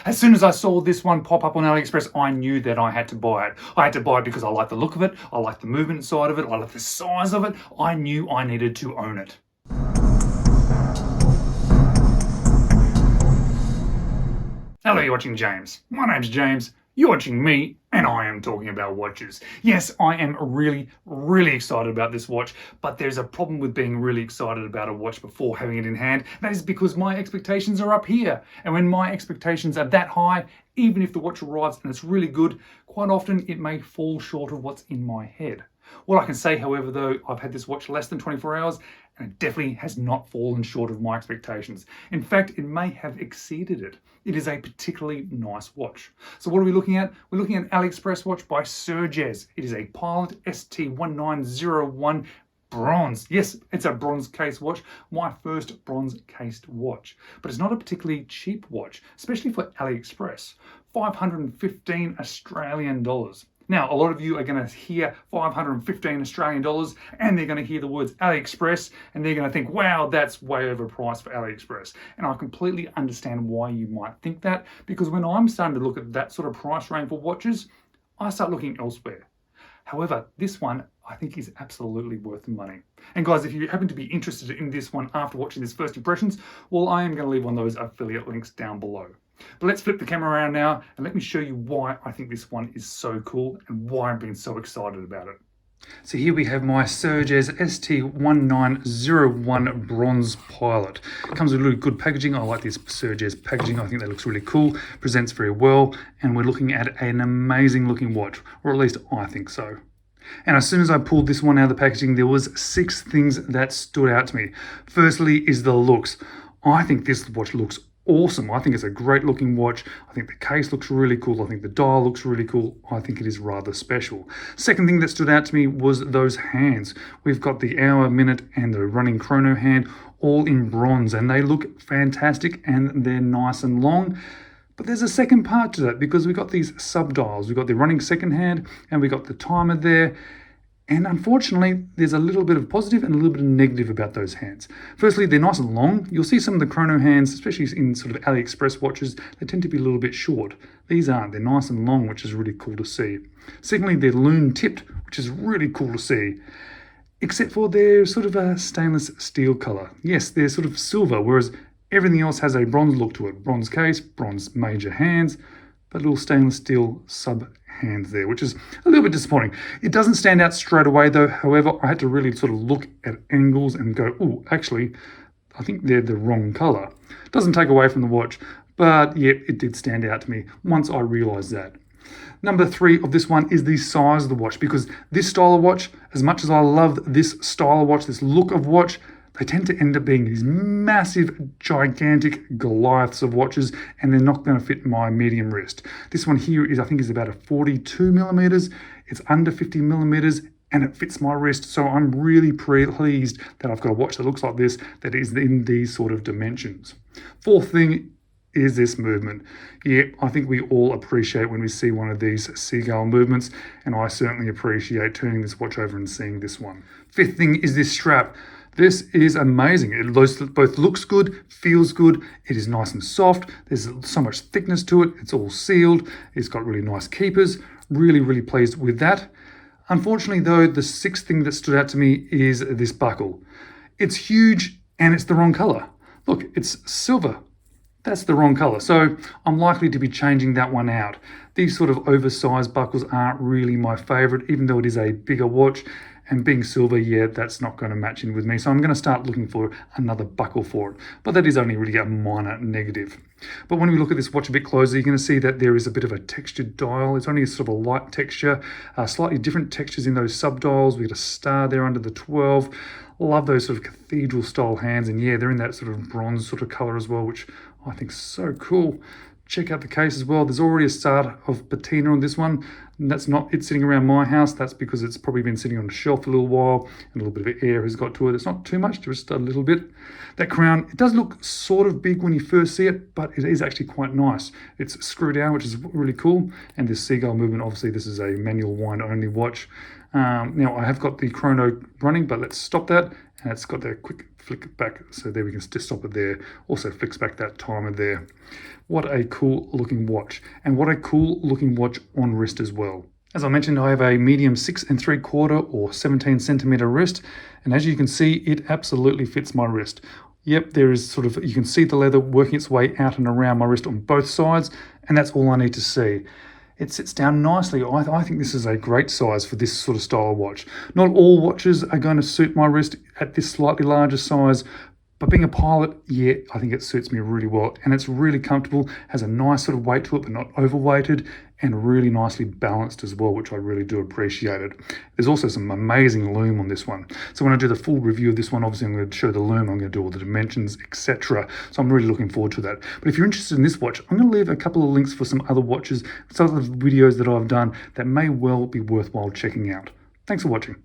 As soon as I saw this one pop up on Aliexpress, I knew that I had to buy it. I had to buy it because I like the look of it, I like the movement side of it, I like the size of it. I knew I needed to own it. Hello, you're watching James. My name's James, you're watching me, and I am talking about watches. Yes, I am really excited about this watch, but there's a problem with being really excited about a watch before having it in hand. That is because my expectations are up here. And when my expectations are that high, even if the watch arrives and it's really good, quite often it may fall short of what's in my head. What I can say, however, though, I've had this watch less than 24 hours and it definitely has not fallen short of my expectations. In fact, it may have exceeded it. It is a particularly nice watch. So what are we looking at? We're looking at an Aliexpress watch by Surgess. It is a Pilot ST1901 bronze. Yes, it's a bronze case watch, my first bronze cased watch. But it's not a particularly cheap watch, especially for Aliexpress. 515 Australian dollars. Now, a lot of you are going to hear 515 Australian dollars and they're going to hear the words Aliexpress and they're going to think, wow, that's way overpriced for Aliexpress. And I completely understand why you might think that, because when I'm starting to look at that sort of price range for watches, I start looking elsewhere. However, this one I think is absolutely worth the money. And guys, if you happen to be interested in this one after watching this first impressions, well, I am going to leave one of those affiliate links down below. But let's flip the camera around now and let me show you why I think this one is so cool and why I'm being so excited about it. So here we have my Surgess ST1901 bronze Pilot. It comes with really good packaging. I like this Surgess packaging. I think that looks really cool, presents very well, and we're looking at an amazing looking watch, or at least I think so. And as soon as I pulled this one out of the packaging, there was 6 things that stood out to me. Firstly is the looks. I think this watch looks awesome. I think it's a great looking watch. I think the case looks really cool. I think the dial looks really cool. I think it is rather special. Second thing that stood out to me was those hands. We've got the hour, minute, and the running chrono hand all in bronze, and they look fantastic and they're nice and long. But there's a second part to that, because we've got these sub-dials. We've got the running second hand and we've got the timer there. And unfortunately, there's a little bit of positive and a little bit of negative about those hands. Firstly, they're nice and long. You'll see some of the chrono hands, especially in sort of Aliexpress watches, they tend to be a little bit short. These aren't. They're nice and long, which is really cool to see. Secondly, they're loom tipped, which is really cool to see. Except for they're sort of a stainless steel color. Yes, they're sort of silver, whereas everything else has a bronze look to it. Bronze case, bronze major hands, but little stainless steel sub hands there, which is a little bit disappointing. It doesn't stand out straight away though. However, I had to really sort of look at angles and go, oh, actually, I think they're the wrong color. Doesn't take away from the watch, but yeah, it did stand out to me once I realized that. Number 3 of this one is the size of the watch, because this style of watch, as much as I love this style of watch, this look of watch, they tend to end up being these massive, gigantic Goliaths of watches, and they're not going to fit my medium wrist. This one here is, I think, is about a 42 millimeters. It's under 50 millimeters, and it fits my wrist. So I'm really pleased that I've got a watch that looks like this, that is in these sort of dimensions. Fourth thing is this movement. Yeah, I think we all appreciate when we see one of these seagull movements, and I certainly appreciate turning this watch over and seeing this one. Fifth thing is this strap. This is amazing. It both looks good, feels good. It is nice and soft. There's so much thickness to it. It's all sealed. It's got really nice keepers. Really pleased with that. Unfortunately though, the 6th thing that stood out to me is this buckle. It's huge and it's the wrong color. Look, it's silver. That's the wrong color. So I'm likely to be changing that one out. These sort of oversized buckles aren't really my favorite, even though it is a bigger watch. And being silver, yeah, that's not going to match in with me. So I'm going to start looking for another buckle for it. But that is only really a minor negative. But when we look at this watch a bit closer, you're going to see that there is a bit of a textured dial. It's only a sort of a light texture, slightly different textures in those sub-dials. We've got a star there under the 12. Love those sort of cathedral style hands. And yeah, they're in that sort of bronze sort of color as well, which I think is so cool. Check out the case as well. There's already a start of patina on this one. And that's not it sitting around my house. That's because it's probably been sitting on a shelf a little while and a little bit of air has got to it. It's not too much, just a little bit. That crown, it does look sort of big when you first see it, but it is actually quite nice. It's screw down, which is really cool. And this seagull movement, obviously this is a manual wind only watch. Now I have got the chrono running, but let's stop that. And it's got the quick flick back. So there we can just stop it there. Also flicks back that timer there. What a cool looking watch, and what a cool looking watch on wrist as well. As I mentioned, I have a medium 6 3/4 or 17 centimeter wrist, and as you can see, it absolutely fits my wrist. Yep, there is sort of, you can see the leather working its way out and around my wrist on both sides, and that's all I need to see. It sits down nicely. I think this is a great size for this sort of style of watch. Not all watches are going to suit my wrist at this slightly larger size, but being a pilot, yeah, I think it suits me really well, and it's really comfortable, has a nice sort of weight to it, but not overweighted, and really nicely balanced as well, which I really do appreciate it. There's also some amazing lume on this one. So when I do the full review of this one, obviously I'm going to show the lume, I'm going to do all the dimensions, etc. So I'm really looking forward to that. But if you're interested in this watch, I'm going to leave a couple of links for some other watches, some of the videos that I've done that may well be worthwhile checking out. Thanks for watching.